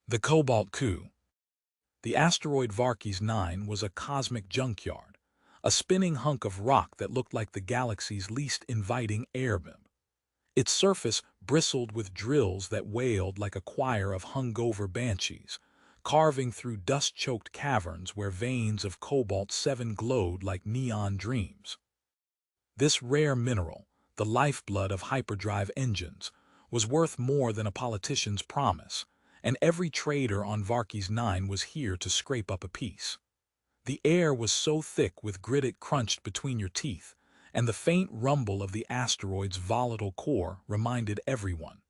The Cobalt Coup. The asteroid Varkes 9 was a cosmic junkyard, a spinning hunk of rock that looked like the galaxy's least inviting airbnb. Its surface bristled with drills that wailed like a choir of hungover banshees, carving through dust-choked caverns where veins of Cobalt-7 glowed like neon dreams. This rare mineral, the lifeblood of hyperdrive engines, was worth more than a politician's promise, and every trader on Varkes 9 was here to scrape up a piece. The air was so thick with grit it crunched between your teeth, and the faint rumble of the asteroid's volatile core reminded everyone.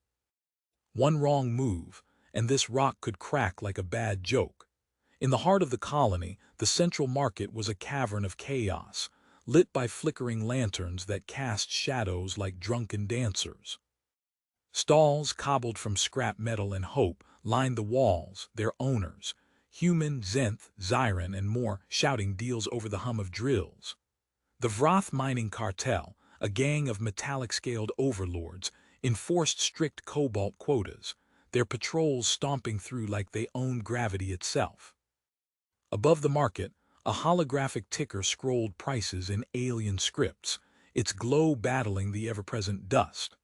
One wrong move, and this rock could crack like a bad joke. In the heart of the colony, the central market was a cavern of chaos, lit by flickering lanterns that cast shadows like drunken dancers. Stalls cobbled from scrap metal and hope lined the walls, their owners, human, Zenth, Zyron, and more, shouting deals over the hum of drills. The Vroth mining cartel, a gang of metallic-scaled overlords, enforced strict cobalt quotas, their patrols stomping through like they owned gravity itself. Above the market, a holographic ticker scrolled prices in alien scripts, its glow battling the ever-present dust.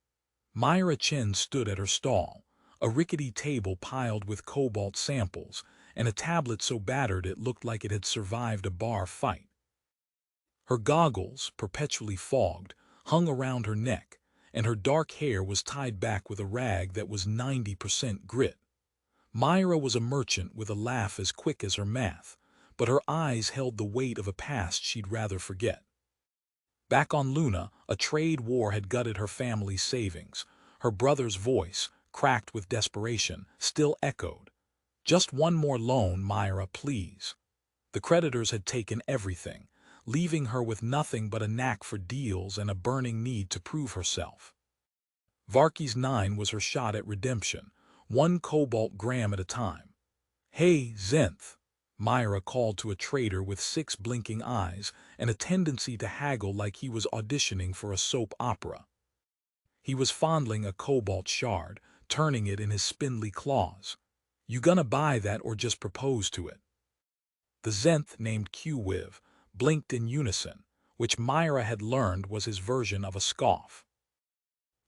Myra Chen stood at her stall, a rickety table piled with cobalt samples, and a tablet so battered it looked like it had survived a bar fight. Her goggles, perpetually fogged, hung around her neck, and her dark hair was tied back with a rag that was 90% grit. Myra was a merchant with a laugh as quick as her math, but her eyes held the weight of a past she'd rather forget. Back on Luna, a trade war had gutted her family's savings. Her brother's voice, cracked with desperation, still echoed. "Just one more loan, Myra, please." The creditors had taken everything, leaving her with nothing but a knack for deals and a burning need to prove herself. Varkes 9 was her shot at redemption, one cobalt gram at a time. "Hey, Zenth," Myra called to a trader with 6 blinking eyes and a tendency to haggle like he was auditioning for a soap opera. He was fondling a cobalt shard, turning it in his spindly claws. "You gonna buy that or just propose to it?" The Zenth named Q-Wiv blinked in unison, which Myra had learned was his version of a scoff.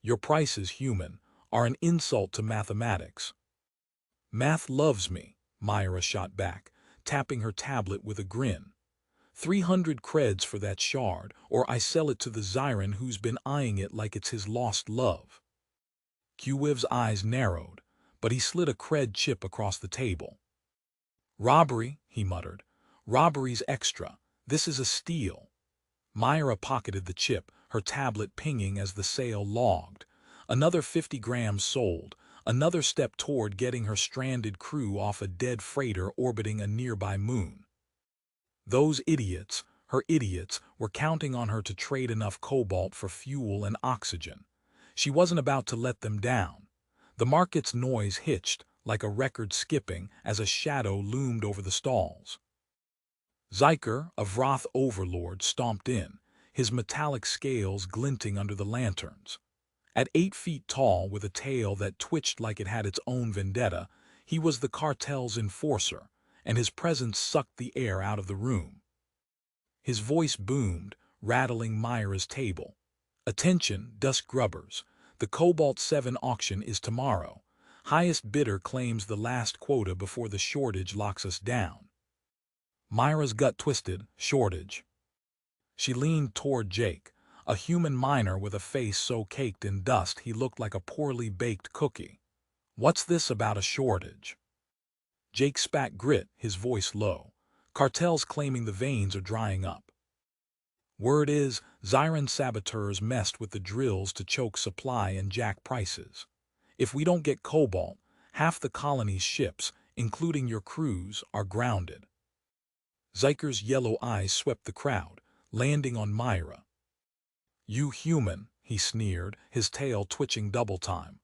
"Your prices, human, are an insult to mathematics." "Math loves me," Myra shot back, tapping her tablet with a grin. 300 creds for that shard, or I sell it to the Zyron who's been eyeing it like it's his lost love. Q-Wiv's eyes narrowed, but he slid a cred chip across the table. "Robbery," he muttered. "Robbery's extra. This is a steal." Myra pocketed the chip, her tablet pinging as the sale logged. Another 50 grams sold, another step toward getting her stranded crew off a dead freighter orbiting a nearby moon. Those idiots, her idiots, were counting on her to trade enough cobalt for fuel and oxygen. She wasn't about to let them down. The market's noise hitched, like a record skipping, as a shadow loomed over the stalls. Zyker, a Vroth overlord, stomped in, his metallic scales glinting under the lanterns. At 8 feet tall, with a tail that twitched like it had its own vendetta, he was the cartel's enforcer, and his presence sucked the air out of the room. His voice boomed, rattling Myra's table. "Attention, dust grubbers. The Cobalt-7 auction is tomorrow. Highest bidder claims the last quota before the shortage locks us down." Myra's gut twisted. Shortage. She leaned toward Jake, a human miner with a face so caked in dust he looked like a poorly baked cookie. "What's this about a shortage?" Jake spat grit, his voice low. "Cartels claiming the veins are drying up. Word is, Zyron saboteurs messed with the drills to choke supply and jack prices. If we don't get cobalt, half the colony's ships, including your crews, are grounded." Zyker's yellow eyes swept the crowd, landing on Myra. "You human," he sneered, his tail twitching double time.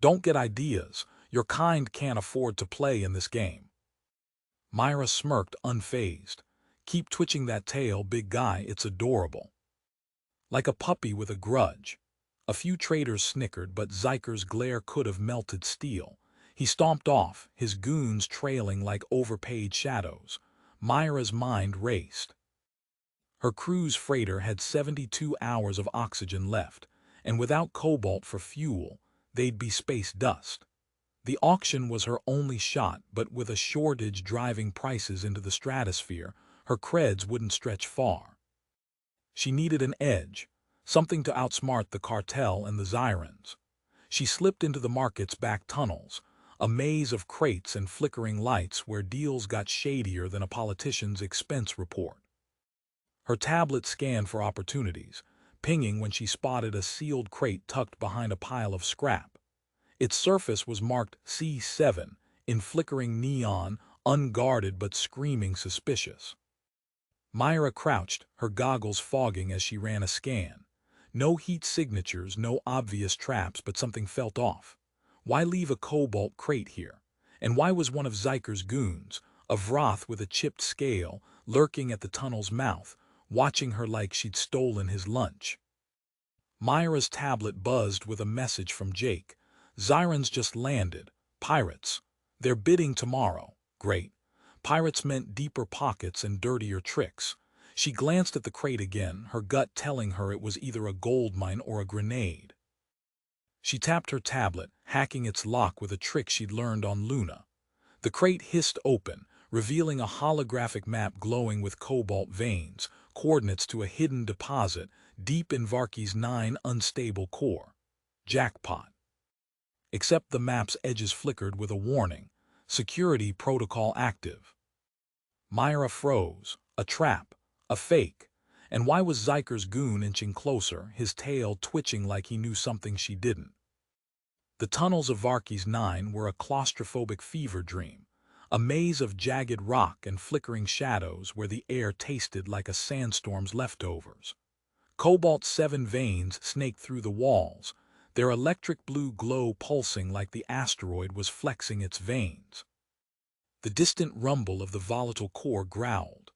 "Don't get ideas. Your kind can't afford to play in this game." Myra smirked, unfazed. "Keep twitching that tail, big guy, it's adorable." Like a puppy with a grudge. A few traders snickered, but Zyker's glare could have melted steel. He stomped off, his goons trailing like overpaid shadows. Myra's mind raced. Her cruise freighter had 72 hours of oxygen left, and without cobalt for fuel, they'd be space dust. The auction was her only shot, but with a shortage driving prices into the stratosphere, her creds wouldn't stretch far. She needed an edge, something to outsmart the cartel and the Xyrans. She slipped into the market's back tunnels, a maze of crates and flickering lights where deals got shadier than a politician's expense report. Her tablet scanned for opportunities, pinging when she spotted a sealed crate tucked behind a pile of scrap. Its surface was marked C7 in flickering neon, unguarded but screaming suspicious. Myra crouched, her goggles fogging as she ran a scan. No heat signatures, no obvious traps, but something felt off. Why leave a cobalt crate here? And why was one of Zyker's goons, a Vroth with a chipped scale, lurking at the tunnel's mouth, watching her like she'd stolen his lunch? Myra's tablet buzzed with a message from Jake. Xyrans just landed. Pirates. They're bidding tomorrow. Great. Pirates meant deeper pockets and dirtier tricks. She glanced at the crate again, her gut telling her it was either a gold mine or a grenade. She tapped her tablet, hacking its lock with a trick she'd learned on Luna. The crate hissed open, revealing a holographic map glowing with cobalt veins, coordinates to a hidden deposit deep in Varkey's 9 unstable core. Jackpot. Except the map's edges flickered with a warning. Security protocol active. Myra froze. A trap. A fake. And why was Zyker's goon inching closer, his tail twitching like he knew something she didn't? The tunnels of Varkey's 9 were a claustrophobic fever dream, a maze of jagged rock and flickering shadows where the air tasted like a sandstorm's leftovers. Cobalt-7 veins snaked through the walls, their electric blue glow pulsing like the asteroid was flexing its veins. The distant rumble of the volatile core growled,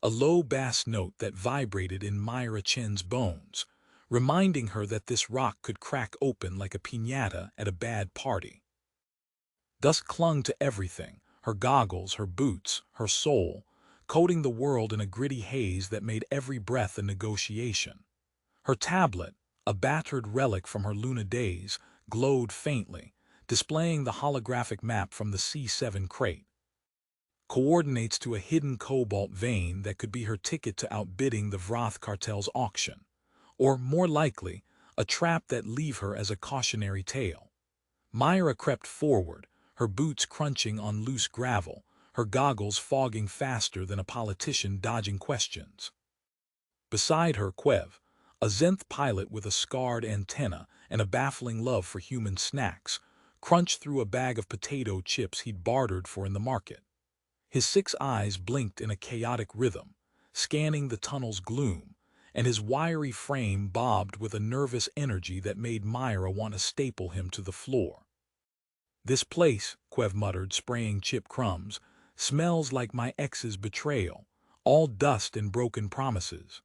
a low bass note that vibrated in Myra Chen's bones, reminding her that this rock could crack open like a piñata at a bad party. Dust clung to everything, her goggles, her boots, her soul, coating the world in a gritty haze that made every breath a negotiation. Her tablet, a battered relic from her Luna days, glowed faintly, displaying the holographic map from the C7 crate. Coordinates to a hidden cobalt vein that could be her ticket to outbidding the Vroth cartel's auction. Or, more likely, a trap that leave her as a cautionary tale. Myra crept forward, her boots crunching on loose gravel, her goggles fogging faster than a politician dodging questions. Beside her, Quev, a Zenth pilot with a scarred antenna and a baffling love for human snacks, crunched through a bag of potato chips he'd bartered for in the market. His 6 eyes blinked in a chaotic rhythm, scanning the tunnel's gloom, and his wiry frame bobbed with a nervous energy that made Myra want to staple him to the floor. "This place," Quev muttered, spraying chip crumbs, "smells like my ex's betrayal, all dust and broken promises."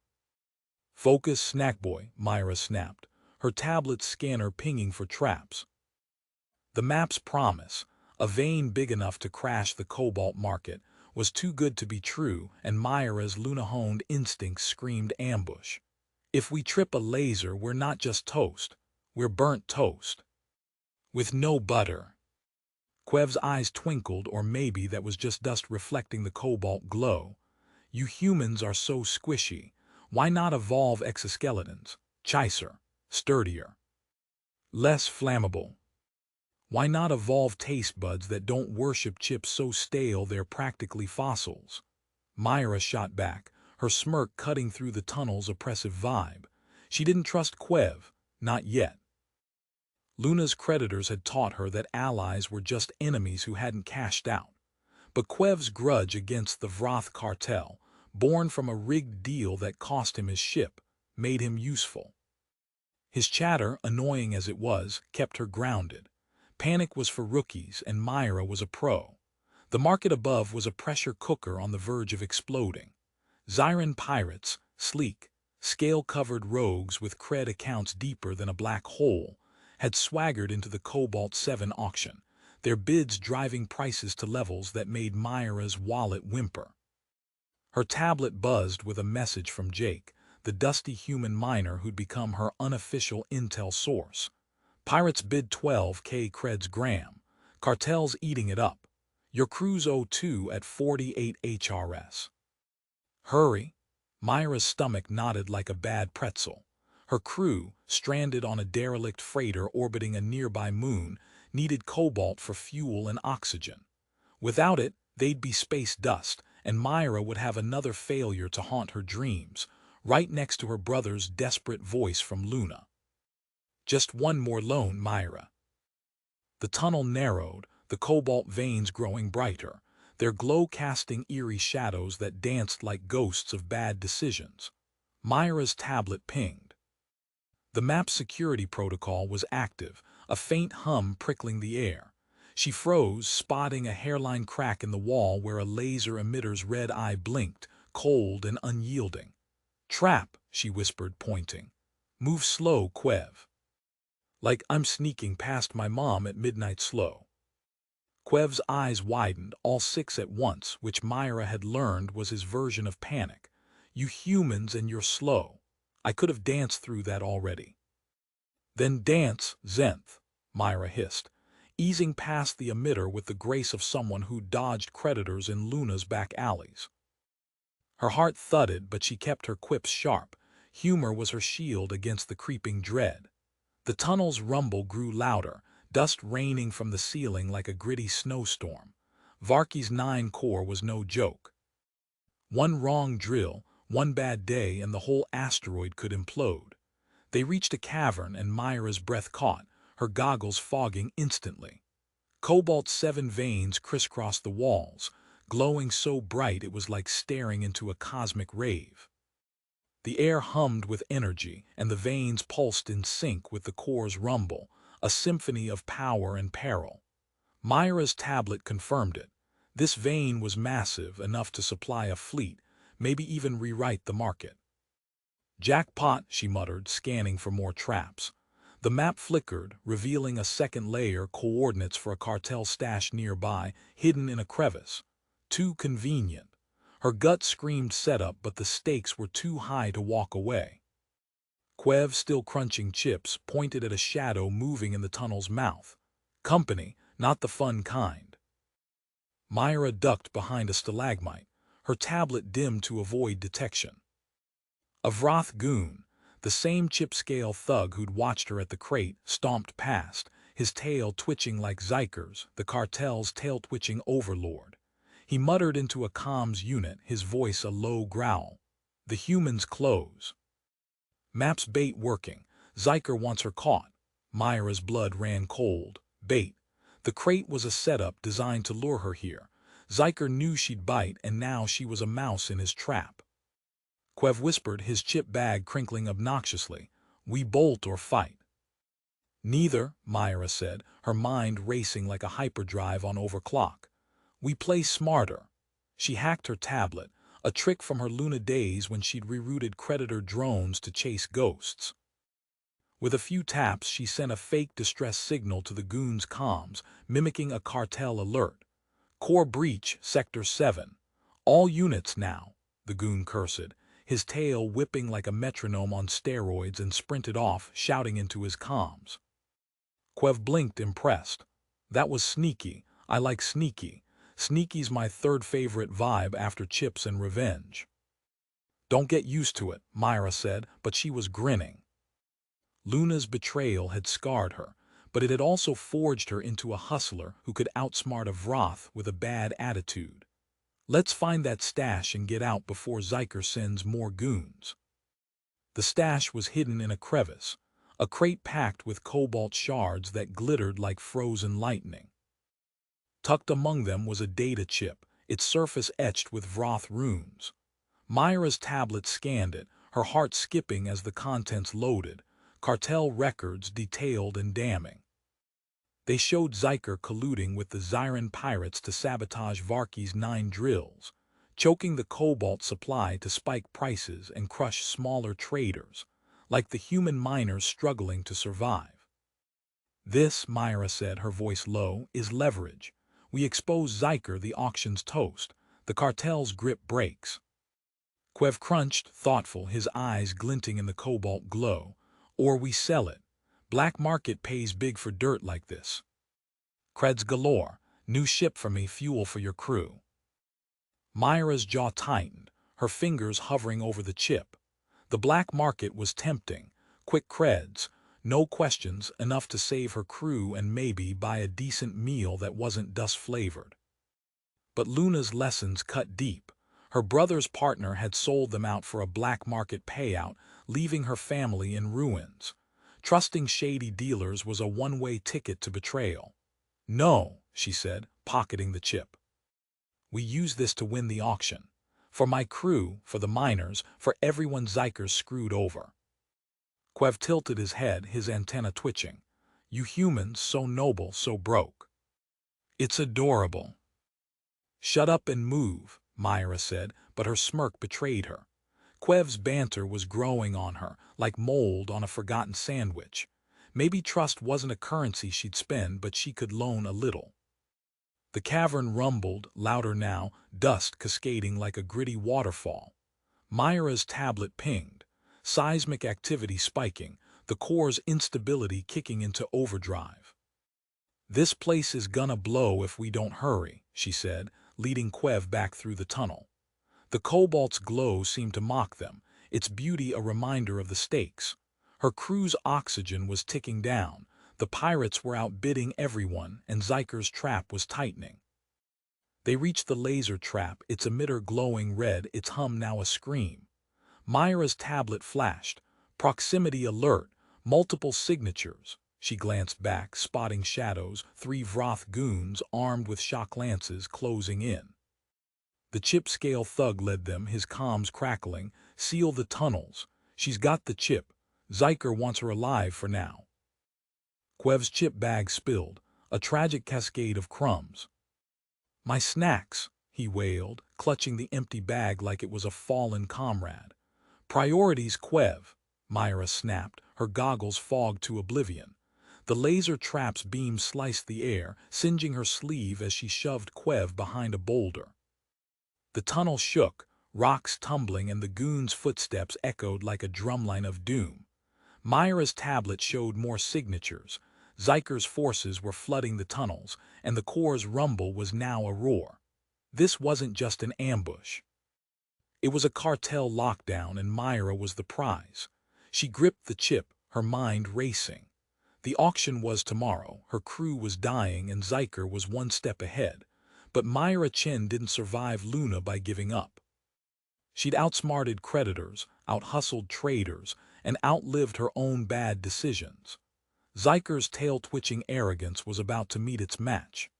"Focus, snackboy," Myra snapped, her tablet scanner pinging for traps. The map's promise, a vein big enough to crash the cobalt market, was too good to be true, and Myra's Luna-honed instincts screamed ambush. If we trip a laser, we're not just toast, we're burnt toast. With no butter. Quev's eyes twinkled, or maybe that was just dust reflecting the cobalt glow. You humans are so squishy. Why not evolve exoskeletons? Chiser, sturdier, less flammable. Why not evolve taste buds that don't worship chips so stale they're practically fossils? Myra shot back, her smirk cutting through the tunnel's oppressive vibe. She didn't trust Quev, not yet. Luna's creditors had taught her that allies were just enemies who hadn't cashed out. But Quev's grudge against the Vroth cartel, born from a rigged deal that cost him his ship, made him useful. His chatter, annoying as it was, kept her grounded. Panic was for rookies, and Myra was a pro. The market above was a pressure cooker on the verge of exploding. Xyran pirates, sleek, scale-covered rogues with cred accounts deeper than a black hole, had swaggered into the Cobalt 7 auction, their bids driving prices to levels that made Myra's wallet whimper. Her tablet buzzed with a message from Jake, the dusty human miner who'd become her unofficial intel source. Pirates bid 12K creds gram. Cartel's eating it up. Your crew's O2 at 48 HRS. Hurry. Myra's stomach knotted like a bad pretzel. Her crew, stranded on a derelict freighter orbiting a nearby moon, needed cobalt for fuel and oxygen. Without it, they'd be space dust, and Myra would have another failure to haunt her dreams, right next to her brother's desperate voice from Luna. Just one more loan, Myra. The tunnel narrowed, the cobalt veins growing brighter, their glow casting eerie shadows that danced like ghosts of bad decisions. Myra's tablet pinged. The map's security protocol was active, a faint hum prickling the air. She froze, spotting a hairline crack in the wall where a laser emitter's red eye blinked, cold and unyielding. Trap, she whispered, pointing. Move slow, Quev. Like I'm sneaking past my mom at midnight slow. Quev's eyes widened, all six at once, which Myra had learned was his version of panic. You humans and you're slow. I could have danced through that already. Then dance, Zenth, Myra hissed, easing past the emitter with the grace of someone who dodged creditors in Luna's back alleys. Her heart thudded, but she kept her quips sharp. Humor was her shield against the creeping dread. The tunnel's rumble grew louder, dust raining from the ceiling like a gritty snowstorm. Varky's 9 core was no joke. One wrong drill, one bad day, and the whole asteroid could implode. They reached a cavern and Myra's breath caught, her goggles fogging instantly. Cobalt-7 veins crisscrossed the walls, glowing so bright it was like staring into a cosmic rave. The air hummed with energy, and the veins pulsed in sync with the core's rumble, a symphony of power and peril. Myra's tablet confirmed it. This vein was massive, enough to supply a fleet, maybe even rewrite the market. Jackpot, she muttered, scanning for more traps. The map flickered, revealing a second layer, coordinates for a cartel stash nearby, hidden in a crevice. Too convenient. Her gut screamed setup, but the stakes were too high to walk away. Quev, still crunching chips, pointed at a shadow moving in the tunnel's mouth. Company, not the fun kind. Myra ducked behind a stalagmite, her tablet dimmed to avoid detection. A Vroth goon, the same chip-scale thug who'd watched her at the crate, stomped past, his tail twitching like Zyker's, the cartel's tail-twitching overlord. He muttered into a comms unit, his voice a low growl. The humans close. Map's bait working. Zyker wants her caught. Myra's blood ran cold. Bait. The crate was a setup designed to lure her here. Zyker knew she'd bite, and now she was a mouse in his trap. Quev whispered, his chip bag crinkling obnoxiously. We bolt or fight. Neither, Myra said, her mind racing like a hyperdrive on overclock. We play smarter. She hacked her tablet, a trick from her Luna days when she'd rerouted creditor drones to chase ghosts. With a few taps, she sent a fake distress signal to the goon's comms, mimicking a cartel alert. Core breach, Sector 7. All units now, the goon cursed, his tail whipping like a metronome on steroids, and sprinted off, shouting into his comms. Quev blinked, impressed. That was sneaky. I like sneaky. Sneaky's my third favorite vibe after chips and revenge. Don't get used to it, Myra said, but she was grinning. Luna's betrayal had scarred her, but it had also forged her into a hustler who could outsmart a Vroth with a bad attitude. Let's find that stash and get out before Zyker sends more goons. The stash was hidden in a crevice, a crate packed with cobalt shards that glittered like frozen lightning. Tucked among them was a data chip, its surface etched with Vroth runes. Myra's tablet scanned it, her heart skipping as the contents loaded, cartel records detailed and damning. They showed Zyker colluding with the Zyran pirates to sabotage Varky's 9 drills, choking the cobalt supply to spike prices and crush smaller traders, like the human miners struggling to survive. This, Myra said, her voice low, is leverage. We expose Zyker, the auction's toast. The cartel's grip breaks. Quev crunched, thoughtful, his eyes glinting in the cobalt glow. Or we sell it. Black market pays big for dirt like this. Creds galore. New ship for me, fuel for your crew. Myra's jaw tightened, her fingers hovering over the chip. The black market was tempting. Quick creds, no questions, enough to save her crew and maybe buy a decent meal that wasn't dust-flavored. But Luna's lessons cut deep. Her brother's partner had sold them out for a black market payout, leaving her family in ruins. Trusting shady dealers was a one-way ticket to betrayal. No, she said, pocketing the chip. We use this to win the auction. For my crew, for the miners, for everyone Zyker's screwed over. Quev tilted his head, his antenna twitching. You humans, so noble, so broke. It's adorable. Shut up and move, Myra said, but her smirk betrayed her. Quev's banter was growing on her, like mold on a forgotten sandwich. Maybe trust wasn't a currency she'd spend, but she could loan a little. The cavern rumbled, louder now, dust cascading like a gritty waterfall. Myra's tablet pinged, seismic activity spiking, the core's instability kicking into overdrive. This place is gonna blow if we don't hurry, she said, leading Quev back through the tunnel. The cobalt's glow seemed to mock them, its beauty a reminder of the stakes. Her crew's oxygen was ticking down, the pirates were outbidding everyone, and Zyker's trap was tightening. They reached the laser trap, its emitter glowing red, its hum now a scream. Myra's tablet flashed, proximity alert, multiple signatures. She glanced back, spotting shadows, 3 Vroth goons armed with shock lances closing in. The chip-scale thug led them, his comms crackling. Seal the tunnels. She's got the chip. Zyker wants her alive for now. Quev's chip bag spilled, a tragic cascade of crumbs. My snacks, he wailed, clutching the empty bag like it was a fallen comrade. Priorities, Quev, Myra snapped, her goggles fogged to oblivion. The laser trap's beam sliced the air, singeing her sleeve as she shoved Quev behind a boulder. The tunnel shook, rocks tumbling, and the goons' footsteps echoed like a drumline of doom. Myra's tablet showed more signatures. Zyker's forces were flooding the tunnels, and the core's rumble was now a roar. This wasn't just an ambush. It was a cartel lockdown, and Myra was the prize. She gripped the chip, her mind racing. The auction was tomorrow, her crew was dying, and Zyker was one step ahead. But Myra Chen didn't survive Luna by giving up. She'd outsmarted creditors, outhustled traders, and outlived her own bad decisions. Zyker's tail-twitching arrogance was about to meet its match.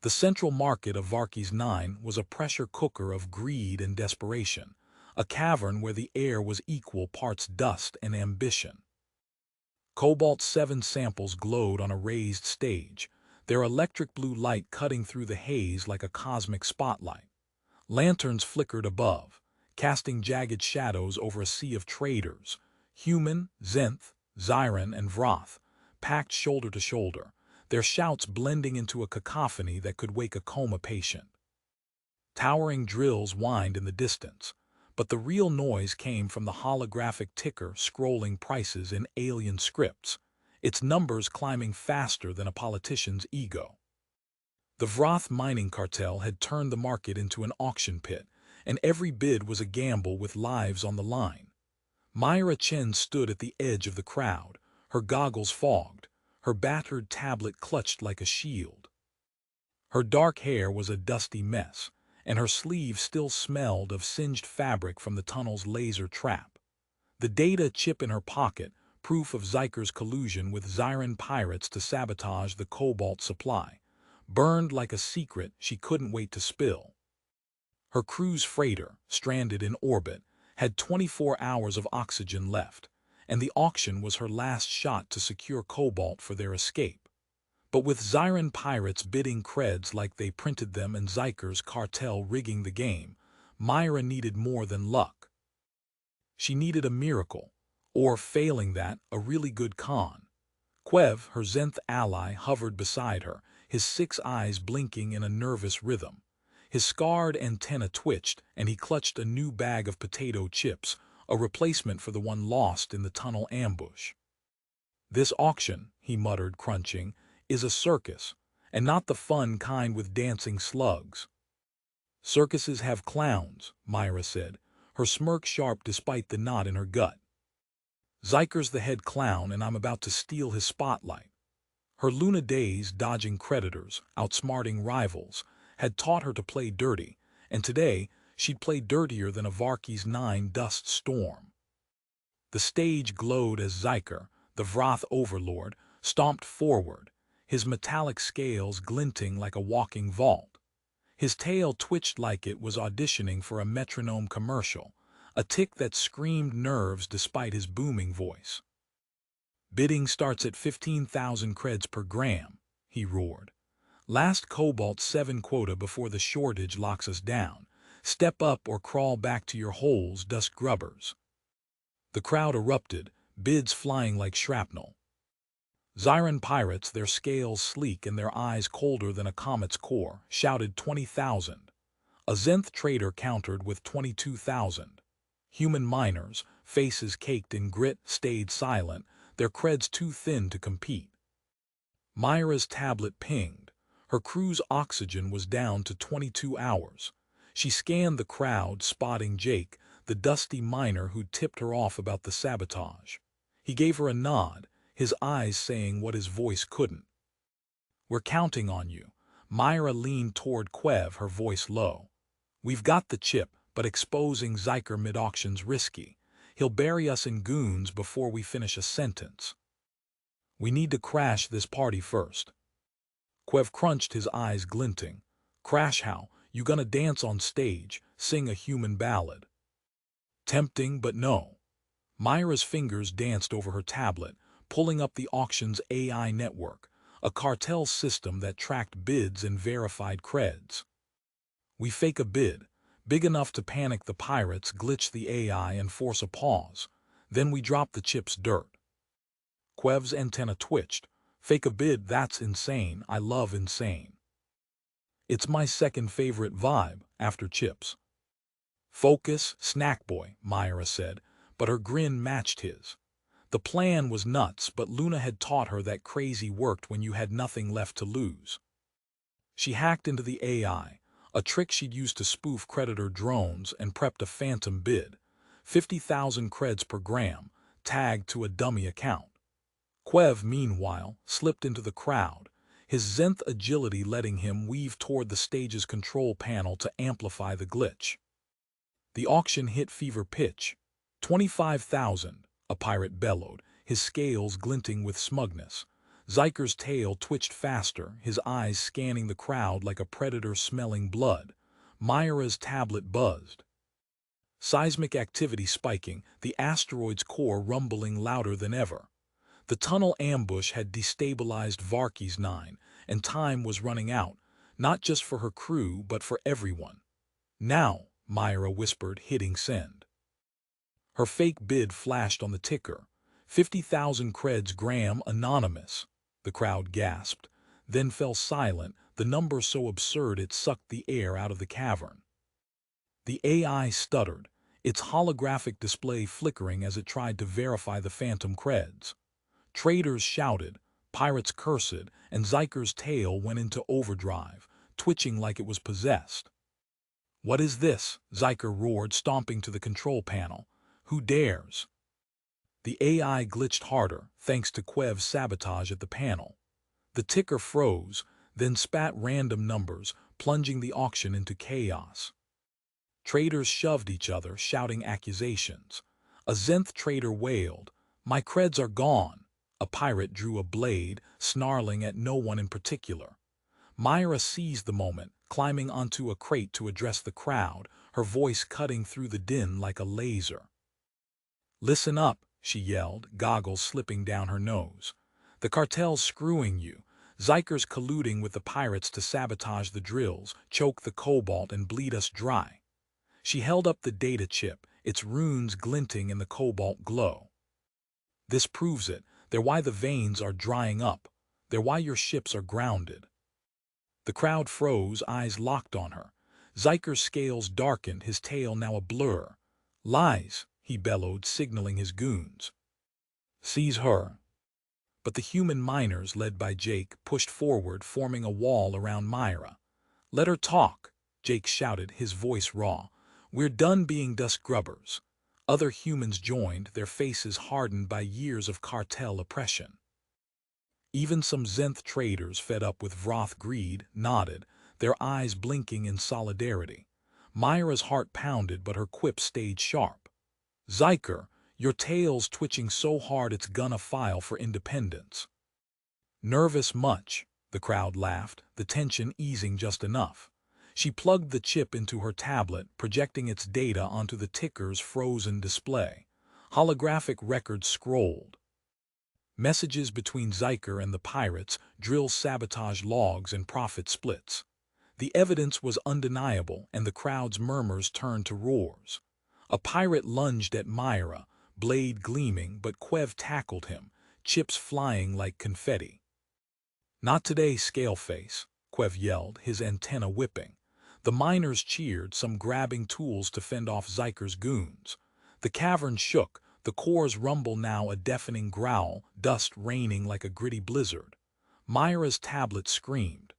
The central market of Varkey's 9 was a pressure cooker of greed and desperation, a cavern where the air was equal parts dust and ambition. Cobalt 7 samples glowed on a raised stage, their electric blue light cutting through the haze like a cosmic spotlight. Lanterns flickered above, casting jagged shadows over a sea of traders, human, Zenth, Zyran, and Vroth, packed shoulder to shoulder, their shouts blending into a cacophony that could wake a coma patient. Towering drills whined in the distance, but the real noise came from the holographic ticker scrolling prices in alien scripts, its numbers climbing faster than a politician's ego. The Vroth mining cartel had turned the market into an auction pit, and every bid was a gamble with lives on the line. Myra Chen stood at the edge of the crowd, her goggles fogged, her battered tablet clutched like a shield. Her dark hair was a dusty mess, and her sleeve still smelled of singed fabric from the tunnel's laser trap. The data chip in her pocket, proof of Zyker's collusion with Zyran pirates to sabotage the cobalt supply, burned like a secret she couldn't wait to spill. Her crew's freighter, stranded in orbit, had 24 hours of oxygen left, and the auction was her last shot to secure cobalt for their escape. But with Zyran pirates bidding creds like they printed them and Zyker's cartel rigging the game, Myra needed more than luck. She needed a miracle, or failing that, a really good con. Quev, her Zenth ally, hovered beside her, his 6 eyes blinking in a nervous rhythm. His scarred antenna twitched, and he clutched a new bag of potato chips, a replacement for the one lost in the tunnel ambush. "This auction," he muttered, crunching, "is a circus, and not the fun kind with dancing slugs." "Circuses have clowns," Myra said, her smirk sharp despite the knot in her gut. "Zyker's the head clown, and I'm about to steal his spotlight." Her Luna days dodging creditors, outsmarting rivals, had taught her to play dirty, and today she'd play dirtier than a Varkey's 9 dust storm. The stage glowed as Zyker, the Vroth overlord, stomped forward, his metallic scales glinting like a walking vault. His tail twitched like it was auditioning for a metronome commercial, a tick that screamed nerves despite his booming voice. "Bidding starts at 15,000 creds per gram," he roared. "Last Cobalt 7 quota before the shortage locks us down. Step up or crawl back to your holes, dust grubbers." The crowd erupted, bids flying like shrapnel. Zyran pirates, their scales sleek and their eyes colder than a comet's core, shouted 20,000. A Zenth trader countered with 22,000. Human miners, faces caked in grit, stayed silent, their creds too thin to compete. Myra's tablet pinged. Her crew's oxygen was down to 22 hours. She scanned the crowd, spotting Jake, the dusty miner who'd tipped her off about the sabotage. He gave her a nod, his eyes saying what his voice couldn't. "We're counting on you." Myra leaned toward Quev, her voice low. "We've got the chip, but exposing Zyker mid-auction's risky. He'll bury us in goons before we finish a sentence. We need to crash this party first." Quev crunched, his eyes glinting. "Crash how? You gonna dance on stage, sing a human ballad?" Tempting, but no. Myra's fingers danced over her tablet, pulling up the auction's AI network, a cartel system that tracked bids and verified creds. "We fake a bid, big enough to panic the pirates, glitch the AI and force a pause. Then we drop the chip's dirt." Quev's antenna twitched. "Fake a bid, that's insane. I love insane. It's my second favorite vibe, after chips." "Focus, snack boy," Myra said, but her grin matched his. The plan was nuts, but Luna had taught her that crazy worked when you had nothing left to lose. She hacked into the AI, a trick she'd used to spoof creditor drones, and prepped a phantom bid. 50,000 creds per gram, tagged to a dummy account. Quev, meanwhile, slipped into the crowd, his Zenth agility letting him weave toward the stage's control panel to amplify the glitch. The auction hit fever pitch. 25,000, a pirate bellowed, his scales glinting with smugness. Zyker's tail twitched faster, his eyes scanning the crowd like a predator smelling blood. Myra's tablet buzzed. Seismic activity spiking, the asteroid's core rumbling louder than ever. The tunnel ambush had destabilized Varkey's 9, and time was running out, not just for her crew but for everyone. "Now," Myra whispered, hitting send. Her fake bid flashed on the ticker. 50,000 creds gram anonymous. The crowd gasped, then fell silent, the number so absurd it sucked the air out of the cavern. The AI stuttered, its holographic display flickering as it tried to verify the phantom creds. Traders shouted, pirates cursed, and Zyker's tail went into overdrive, twitching like it was possessed. "What is this?" Zyker roared, stomping to the control panel. "Who dares?" The AI glitched harder, thanks to Quev's sabotage at the panel. The ticker froze, then spat random numbers, plunging the auction into chaos. Traders shoved each other, shouting accusations. A Zenth trader wailed, "My creds are gone." A pirate drew a blade, snarling at no one in particular. Myra seized the moment, climbing onto a crate to address the crowd, her voice cutting through the din like a laser. "Listen up," she yelled, goggles slipping down her nose. "The cartel's screwing you. Zyker's colluding with the pirates to sabotage the drills, choke the cobalt, and bleed us dry." She held up the data chip, its runes glinting in the cobalt glow. "This proves it. They're why the veins are drying up. They're why your ships are grounded." The crowd froze, eyes locked on her. Zyker's scales darkened, his tail now a blur. "Lies," he bellowed, signaling his goons. "Seize her." But the human miners, led by Jake, pushed forward, forming a wall around Myra. "Let her talk," Jake shouted, his voice raw. "We're done being dust grubbers." Other humans joined, their faces hardened by years of cartel oppression. Even some Zenth traders, fed up with Vroth greed, nodded, their eyes blinking in solidarity. Myra's heart pounded, but her quip stayed sharp. "Zyker, your tail's twitching so hard it's gonna file for independence." "Nervous much," the crowd laughed, the tension easing just enough. She plugged the chip into her tablet, projecting its data onto the ticker's frozen display. Holographic records scrolled. Messages between Zyker and the pirates, drill sabotage logs, and profit splits. The evidence was undeniable, and the crowd's murmurs turned to roars. A pirate lunged at Myra, blade gleaming, but Quev tackled him, chips flying like confetti. "Not today, Scaleface," Quev yelled, his antenna whipping. The miners cheered, some grabbing tools to fend off Zyker's goons. The cavern shook, the core's rumble now a deafening growl, dust raining like a gritty blizzard. Myra's tablet screamed.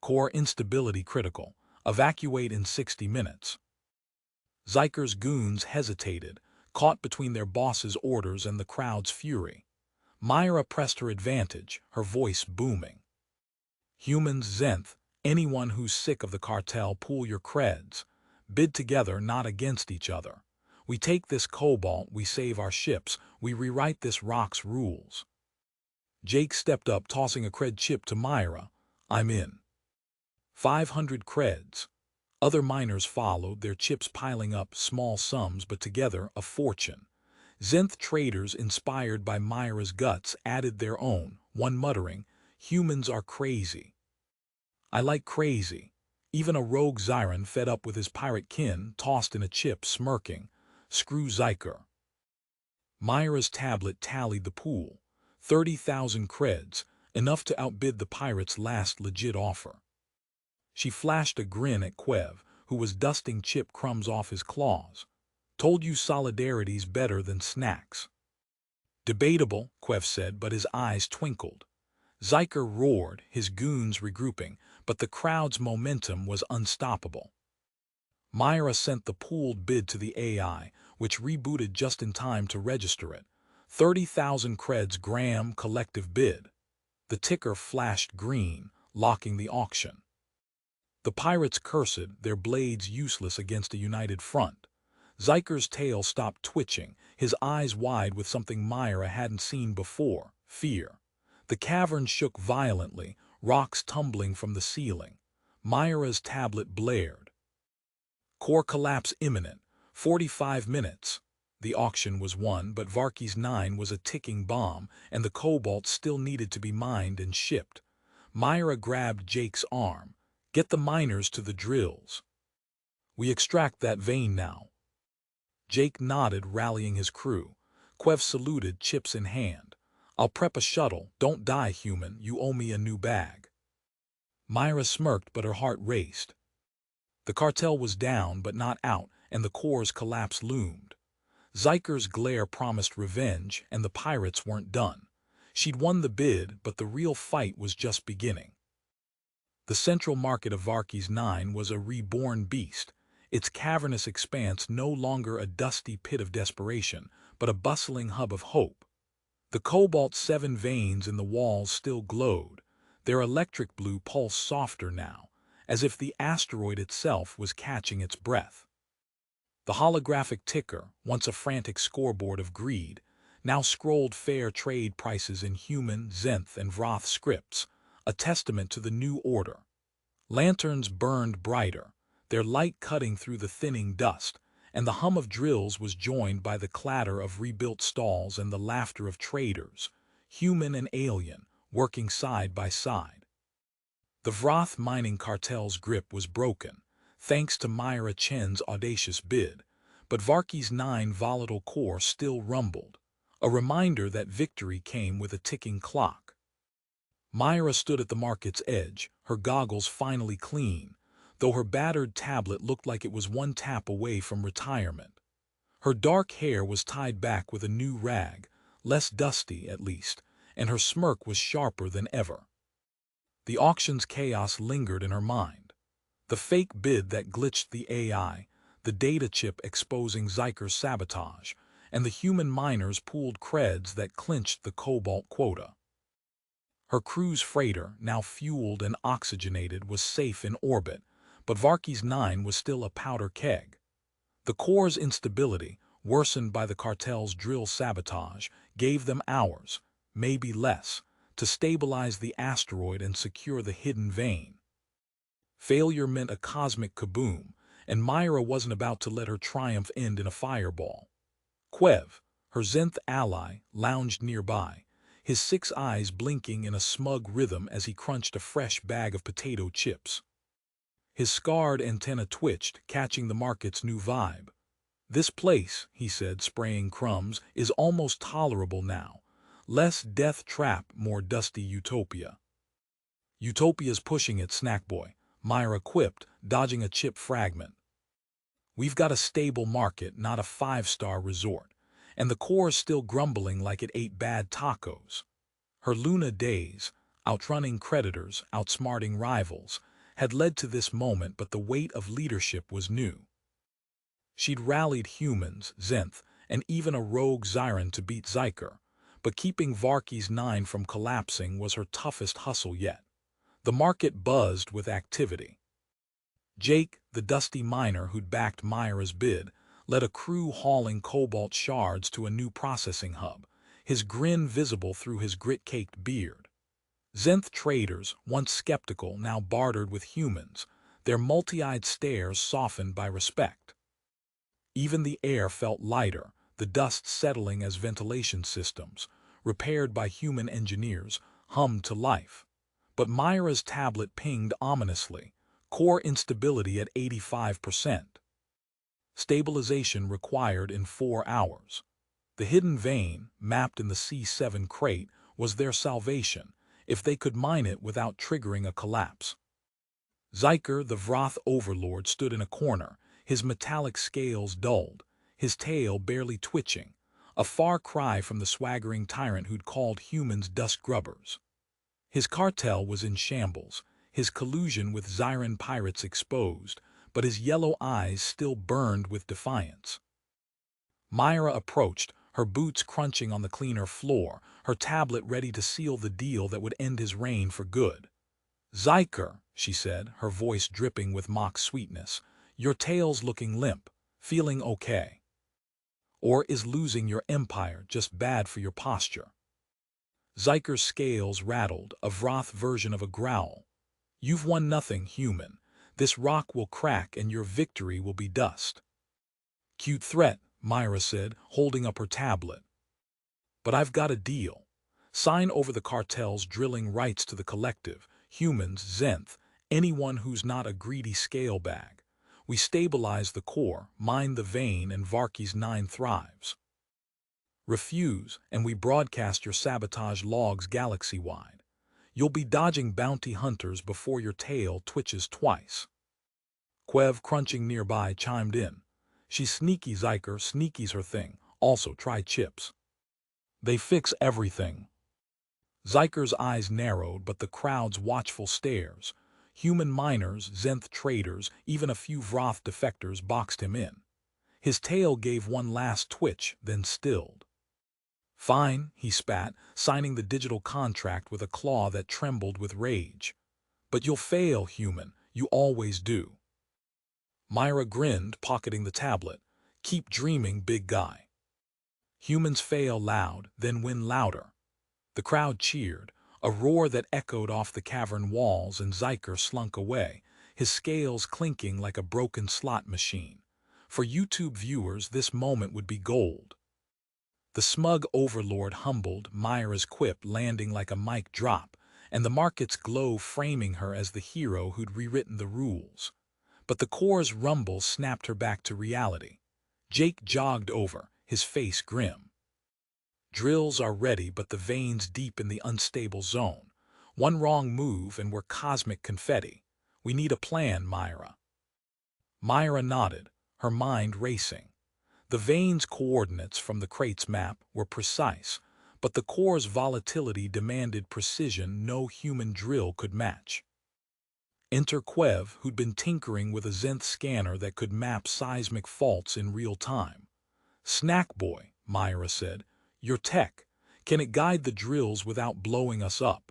"Core instability critical. Evacuate in 60 minutes. Zyker's goons hesitated, caught between their boss's orders and the crowd's fury. Myra pressed her advantage, her voice booming. "Humans, Zenth, anyone who's sick of the cartel, pool your creds. Bid together, not against each other. We take this cobalt, we save our ships, we rewrite this rock's rules." Jake stepped up, tossing a cred chip to Myra. "I'm in." 500 creds. Other miners followed, their chips piling up, small sums, but together a fortune. Zenth traders, inspired by Myra's guts, added their own, one muttering, "Humans are crazy." "I like crazy." Even a rogue Zyron, fed up with his pirate kin, tossed in a chip, smirking, "Screw Zyker." Myra's tablet tallied the pool. 30,000 creds, enough to outbid the pirate's last legit offer. She flashed a grin at Quev, who was dusting chip crumbs off his claws. "Told you solidarity's better than snacks." "Debatable," Quev said, but his eyes twinkled. Zyker roared, his goons regrouping, but the crowd's momentum was unstoppable. Myra sent the pooled bid to the AI, which rebooted just in time to register it. 30,000 creds gram collective bid. The ticker flashed green, locking the auction. The pirates cursed, their blades useless against a united front. Zyker's tail stopped twitching, his eyes wide with something Myra hadn't seen before, fear. The cavern shook violently, rocks tumbling from the ceiling. Myra's tablet blared. "Core collapse imminent. 45 minutes. The auction was won, but Varkey's 9 was a ticking bomb, and the cobalt still needed to be mined and shipped. Myra grabbed Jake's arm. "Get the miners to the drills. We extract that vein now." Jake nodded, rallying his crew. Quev saluted, chips in hand. "I'll prep a shuttle. Don't die, human. You owe me a new bag." Myra smirked, but her heart raced. The cartel was down, but not out, and the core's collapse loomed. Zyker's glare promised revenge, and the pirates weren't done. She'd won the bid, but the real fight was just beginning. The central market of Varkey's 9 was a reborn beast, its cavernous expanse no longer a dusty pit of desperation, but a bustling hub of hope. The cobalt's 7 veins in the walls still glowed, their electric blue pulse softer now, as if the asteroid itself was catching its breath. The holographic ticker, once a frantic scoreboard of greed, now scrolled fair trade prices in human, Zenth, and Vroth scripts, a testament to the new order. Lanterns burned brighter, their light cutting through the thinning dust, and the hum of drills was joined by the clatter of rebuilt stalls and the laughter of traders, human and alien, working side by side. The Vroth mining cartel's grip was broken, thanks to Myra Chen's audacious bid, but Varkey's 9 volatile core still rumbled. a reminder that victory came with a ticking clock. Myra stood at the market's edge, her goggles finally clean, though her battered tablet looked like it was one tap away from retirement. Her dark hair was tied back with a new rag, less dusty at least, and her smirk was sharper than ever. The auction's chaos lingered in her mind. The fake bid that glitched the AI, the data chip exposing Zyker's sabotage, and the human miners' pooled creds that clinched the cobalt quota. Her cruise freighter, now fueled and oxygenated, was safe in orbit, but Varkey's 9 was still a powder keg. The core's instability, worsened by the cartel's drill sabotage, gave them hours, maybe less, to stabilize the asteroid and secure the hidden vein. Failure meant a cosmic kaboom, and Myra wasn't about to let her triumph end in a fireball. Quev, her Zenth ally, lounged nearby, his 6 eyes blinking in a smug rhythm as he crunched a fresh bag of potato chips. His scarred antenna twitched, catching the market's new vibe. "This place," he said, spraying crumbs, "is almost tolerable now. Less death trap, more dusty utopia." "Utopia's pushing it, Snackboy," Myra quipped, dodging a chip fragment. "We've got a stable market, not a 5-star resort, and the core's still grumbling like it ate bad tacos." Her Luna days, outrunning creditors, outsmarting rivals, had led to this moment, but the weight of leadership was new. She'd rallied humans, Zenth, and even a rogue Zyran to beat Zyker, but keeping Varkey's 9 from collapsing was her toughest hustle yet. The market buzzed with activity. Jake, the dusty miner who'd backed Myra's bid, led a crew hauling cobalt shards to a new processing hub, his grin visible through his grit-caked beard. Zenth traders, once skeptical, now bartered with humans, their multi-eyed stares softened by respect. Even the air felt lighter, the dust settling as ventilation systems, repaired by human engineers, hummed to life. But Myra's tablet pinged ominously, core instability at 85%. Stabilization required in 4 hours. The hidden vein, mapped in the C7 crate, was their salvation, if they could mine it without triggering a collapse. Zyker, the Vroth overlord, stood in a corner, his metallic scales dulled, his tail barely twitching, a far cry from the swaggering tyrant who'd called humans dust grubbers. His cartel was in shambles, his collusion with Zyran pirates exposed, but his yellow eyes still burned with defiance. Myra approached, her boots crunching on the cleaner floor, her tablet ready to seal the deal that would end his reign for good. "Zyker," she said, her voice dripping with mock sweetness, "your tail's looking limp, feeling okay? Or is losing your empire just bad for your posture?" Zyker's scales rattled, a Vroth version of a growl. "You've won nothing, human. This rock will crack and your victory will be dust." "Cute threat," Myra said, holding up her tablet. "But I've got a deal. Sign over the cartel's drilling rights to the collective, humans, Zenth, anyone who's not a greedy scale bag. We stabilize the core, mine the vein, and Varkey's 9 thrives. Refuse, and we broadcast your sabotage logs galaxy-wide. You'll be dodging bounty hunters before your tail twitches twice." Quev, crunching nearby, chimed in. "She's sneaky, Zyker, sneaky's her thing. Also, try chips. They fix everything." Zyker's eyes narrowed, but the crowd's watchful stares, human miners, Zenth traders, even a few Vroth defectors boxed him in. His tail gave one last twitch, then stilled. "Fine," he spat, signing the digital contract with a claw that trembled with rage. "But you'll fail, human. You always do." Myra grinned, pocketing the tablet. "Keep dreaming, big guy." Humans fail loud, then win louder. The crowd cheered, a roar that echoed off the cavern walls, and Zyker slunk away, his scales clinking like a broken slot machine. For YouTube viewers, this moment would be gold. The smug overlord humbled, Myra's quip landing like a mic drop, and the market's glow framing her as the hero who'd rewritten the rules. But the core's rumble snapped her back to reality. Jake jogged over, his face grim. Drills are ready, but the veins deep in the unstable zone. One wrong move and we're cosmic confetti. We need a plan, Myra. Myra nodded, her mind racing. The veins' coordinates from the crate's map were precise, but the core's volatility demanded precision no human drill could match. Enter Quev, who'd been tinkering with a Zenth scanner that could map seismic faults in real time. "Snack boy," Myra said, "your tech. Can it guide the drills without blowing us up?"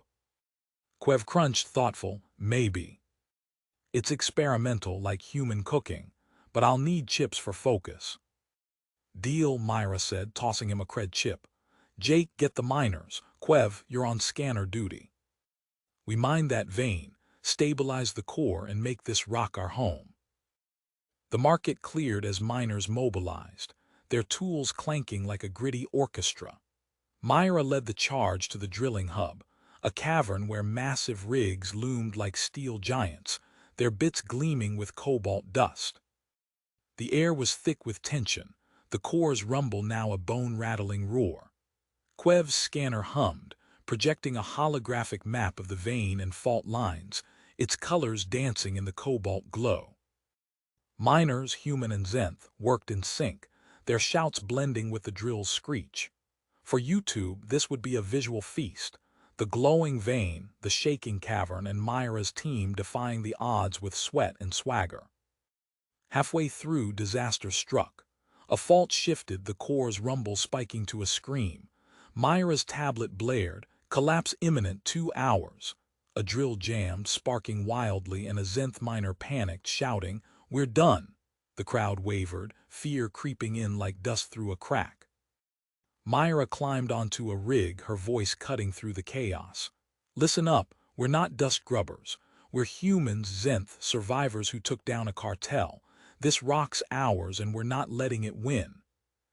Quev crunched, thoughtful, "Maybe. It's experimental like human cooking, but I'll need chips for focus." "Deal," Myra said, tossing him a cred chip. "Jake, get the miners. Quev, you're on scanner duty. We mine that vein, stabilize the core, and make this rock our home." The market cleared as miners mobilized, their tools clanking like a gritty orchestra. Myra led the charge to the drilling hub, a cavern where massive rigs loomed like steel giants, their bits gleaming with cobalt dust. The air was thick with tension, the core's rumble now a bone-rattling roar. Quev's scanner hummed, projecting a holographic map of the vein and fault lines, its colors dancing in the cobalt glow. Miners, human and Zenth, worked in sync, their shouts blending with the drill's screech. For YouTube, this would be a visual feast. The glowing vein, the shaking cavern, and Myra's team defying the odds with sweat and swagger. Halfway through, disaster struck. A fault shifted, the core's rumble spiking to a scream. Myra's tablet blared, collapse imminent, 2 hours. A drill jammed, sparking wildly, and a Zenth miner panicked, shouting, "We're done!" The crowd wavered, fear creeping in like dust through a crack. Myra climbed onto a rig, her voice cutting through the chaos. "Listen up, we're not dust grubbers. We're humans, Zenth, survivors who took down a cartel. This rock's ours and we're not letting it win."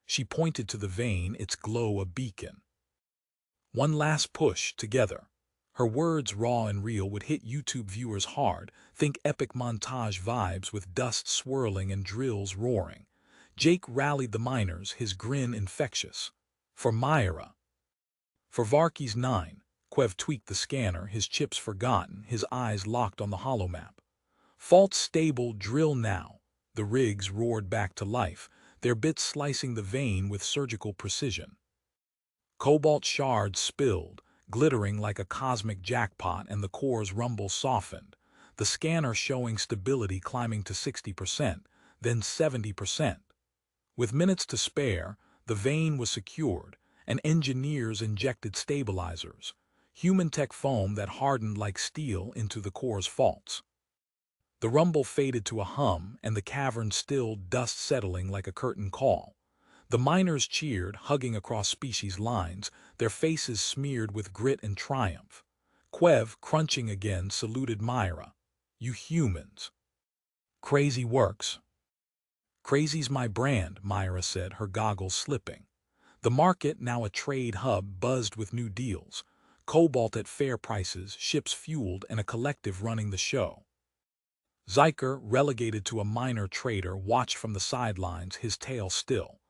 She pointed to the vein, its glow a beacon. "One last push, together." Her words, raw and real, would hit YouTube viewers hard. Think epic montage vibes with dust swirling and drills roaring. Jake rallied the miners, his grin infectious. "For Myra." "For Varkey's 9. Quev tweaked the scanner, his chips forgotten, his eyes locked on the holomap. "Fault stable, drill now." The rigs roared back to life, their bits slicing the vein with surgical precision. Cobalt shards spilled, glittering like a cosmic jackpot, and the core's rumble softened, the scanner showing stability climbing to 60%, then 70%. With minutes to spare, the vein was secured, and engineers injected stabilizers, human tech foam that hardened like steel into the core's faults. The rumble faded to a hum, and the cavern stilled, dust settling like a curtain call. The miners cheered, hugging across species lines, their faces smeared with grit and triumph. Quev, crunching again, saluted Myra. "You humans." "Crazy works." "Crazy's my brand," Myra said, her goggles slipping. The market, now a trade hub, buzzed with new deals. Cobalt at fair prices, ships fueled, and a collective running the show. Zyker, relegated to a minor trader, watched from the sidelines, his tail still.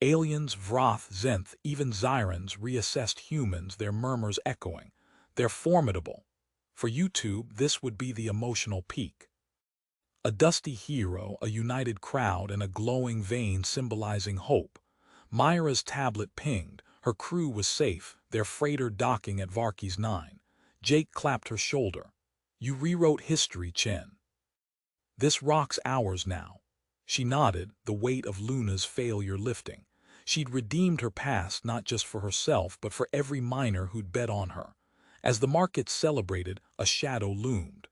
Aliens, Vroth, Zenth, even Zyrans reassessed humans, their murmurs echoing. "They're formidable." For YouTube, this would be the emotional peak. A dusty hero, a united crowd, and a glowing vein symbolizing hope. Myra's tablet pinged. Her crew was safe, their freighter docking at Varkey's 9. Jake clapped her shoulder. "You rewrote history, Chen. This rock's ours now." She nodded, the weight of Luna's failure lifting. She'd redeemed her past not just for herself, but for every miner who'd bet on her. As the market celebrated, a shadow loomed.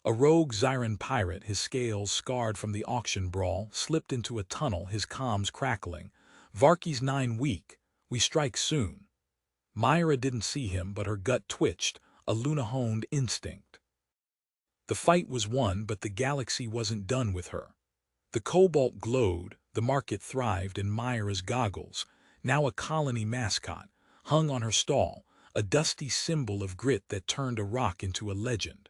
A rogue Zyran pirate, his scales scarred from the auction brawl, slipped into a tunnel, his comms crackling. "Varkey's 9 weak. We strike soon." Myra didn't see him, but her gut twitched, a Luna-honed instinct. The fight was won, but the galaxy wasn't done with her. The cobalt glowed, the market thrived in Myra's goggles, now a colony mascot, hung on her stall, a dusty symbol of grit that turned a rock into a legend.